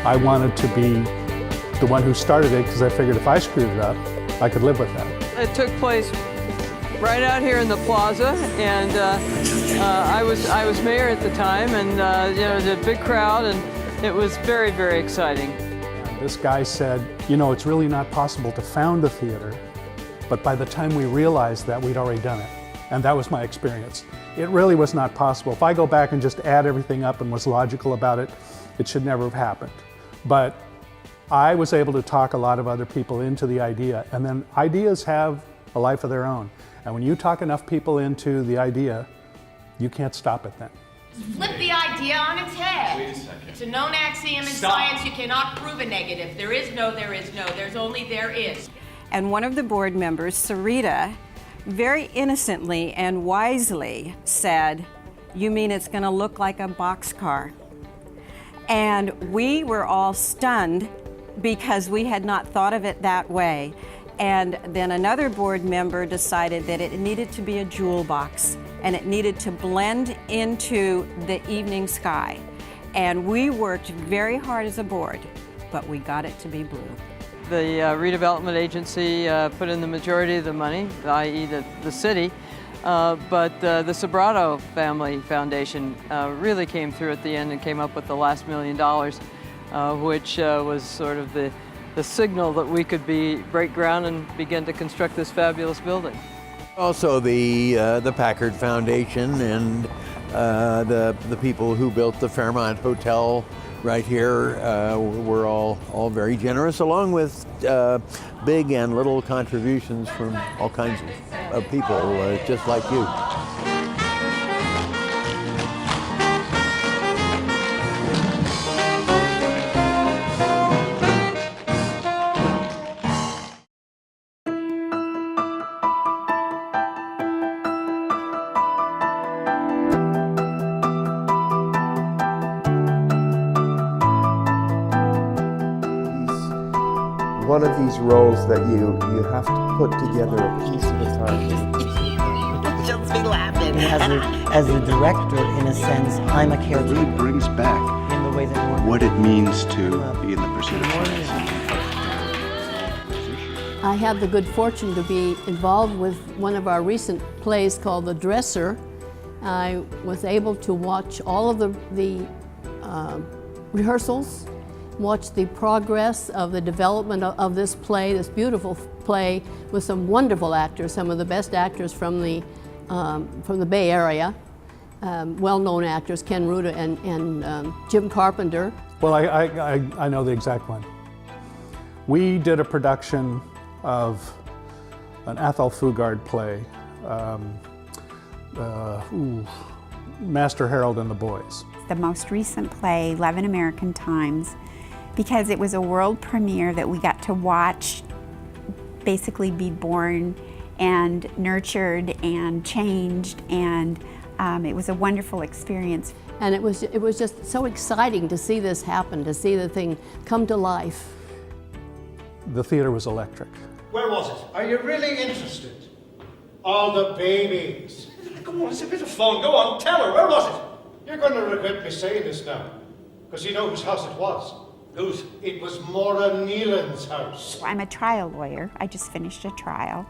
I wanted to be the one who started it because I figured if I screwed it up, I could live with that. It took place right out here in the plaza, and I was mayor at the time, and you know, there was a big crowd, and it was very, very exciting. This guy said, you know, it's really not possible to found a theater, but by the time we realized that, we'd already done it. And that was my experience. It really was not possible. If I go back and just add everything up and was logical about it, it should never have happened. But I was able to talk a lot of other people into the idea, and then ideas have a life of their own. And when you talk enough people into the idea, you can't stop it then. Flip the idea on its head. Wait a second. It's a known axiom in science. You cannot prove a negative. There is no, there is no. There's only there is. And one of the board members, Sarita, very innocently and wisely said, "You mean it's going to look like a boxcar?" And we were all stunned because we had not thought of it that way. And then another board member decided that it needed to be a jewel box and it needed to blend into the evening sky. And we worked very hard as a board, but we got it to be blue. The redevelopment agency put in the majority of the money, i.e. the city, but the Sobrato Family Foundation really came through at the end and came up with the last $1 million, which was sort of the signal that we could break ground and begin to construct this fabulous building. Also the Packard Foundation and the people who built the Fairmont Hotel right here were all very generous, along with big and little contributions from all kinds of people just like you. One of these roles that you have to put together a piece at a time. Just be laughing. As a director, in a sense, I'm a caretaker. It really brings back in the way that what it means to be in the pursuit of science. I had the good fortune to be involved with one of our recent plays called The Dresser. I was able to watch all of the rehearsals, watch the progress of the development of this play, this beautiful play with some wonderful actors, some of the best actors from the Bay Area, well-known actors, Ken Ruda and Jim Carpenter. Well, I know the exact one. We did a production of an Athol Fugard play, Master Harold and the Boys. The most recent play, Love in American Times, because it was a world premiere that we got to watch basically be born and nurtured and changed, and it was a wonderful experience. And it was just so exciting to see this happen, to see the thing come to life. The theater was electric. Where was it? Are you really interested? All the babies. Come on, it's a bit of fun. Go on, tell her. Where was it? You're going to regret me saying this now, because you know whose house it was. Whose? It was Maura Nealon's house. I'm a trial lawyer. I just finished a trial.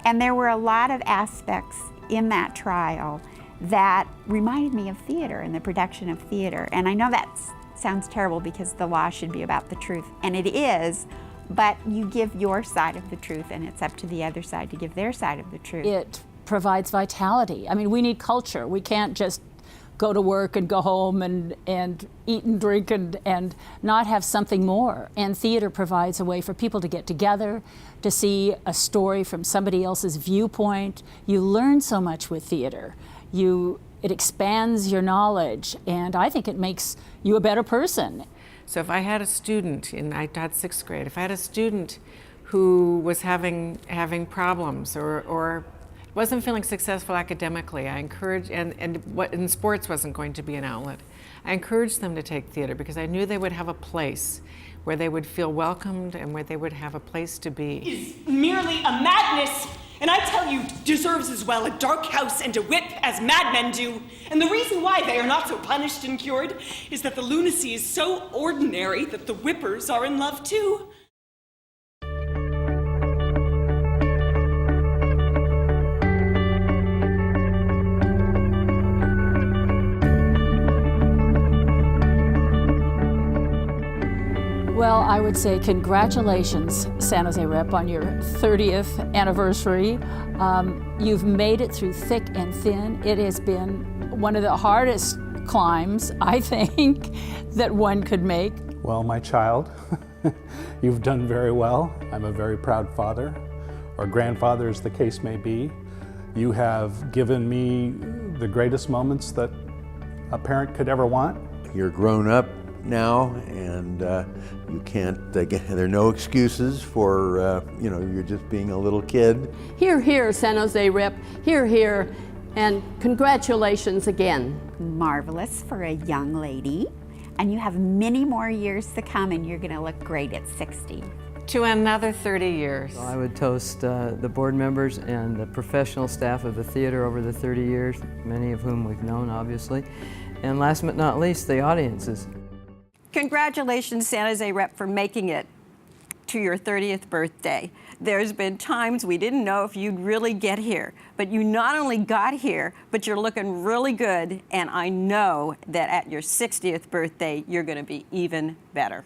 And there were a lot of aspects in that trial that reminded me of theater and the production of theater. And I know that sounds terrible because the law should be about the truth, and it is, but you give your side of the truth and it's up to the other side to give their side of the truth. It provides vitality. I mean, we need culture. We can't just go to work and go home and eat and drink and not have something more. And theater provides a way for people to get together, to see a story from somebody else's viewpoint. You learn so much with theater. It expands your knowledge, and I think it makes you a better person. So if I had a student, I taught 6th grade, if I had a student who was having problems or wasn't feeling successful academically, I encouraged, and what in sports wasn't going to be an outlet, I encouraged them to take theater because I knew they would have a place where they would feel welcomed and where they would have a place to be. Is merely a madness. And I tell you, deserves as well a dark house and a whip as madmen do. And the reason why they are not so punished and cured is that the lunacy is so ordinary that the whippers are in love too. Well, I would say congratulations, San Jose Rep, on your 30th anniversary. You've made it through thick and thin. It has been one of the hardest climbs, I think, that one could make. Well, my child, you've done very well. I'm a very proud father, or grandfather as the case may be. You have given me the greatest moments that a parent could ever want. You're grown up now, and you can't, there are no excuses for, you're just being a little kid. Hear, hear, San Jose Rep. Hear, hear. And congratulations again. Marvelous for a young lady. And you have many more years to come, and you're going to look great at 60. To another 30 years. I would toast the board members and the professional staff of the theater over the 30 years, many of whom we've known, obviously. And last but not least, the audiences. Congratulations, San Jose Rep, for making it to your 30th birthday. There's been times we didn't know if you'd really get here, but you not only got here, but you're looking really good, and I know that at your 60th birthday, you're going to be even better.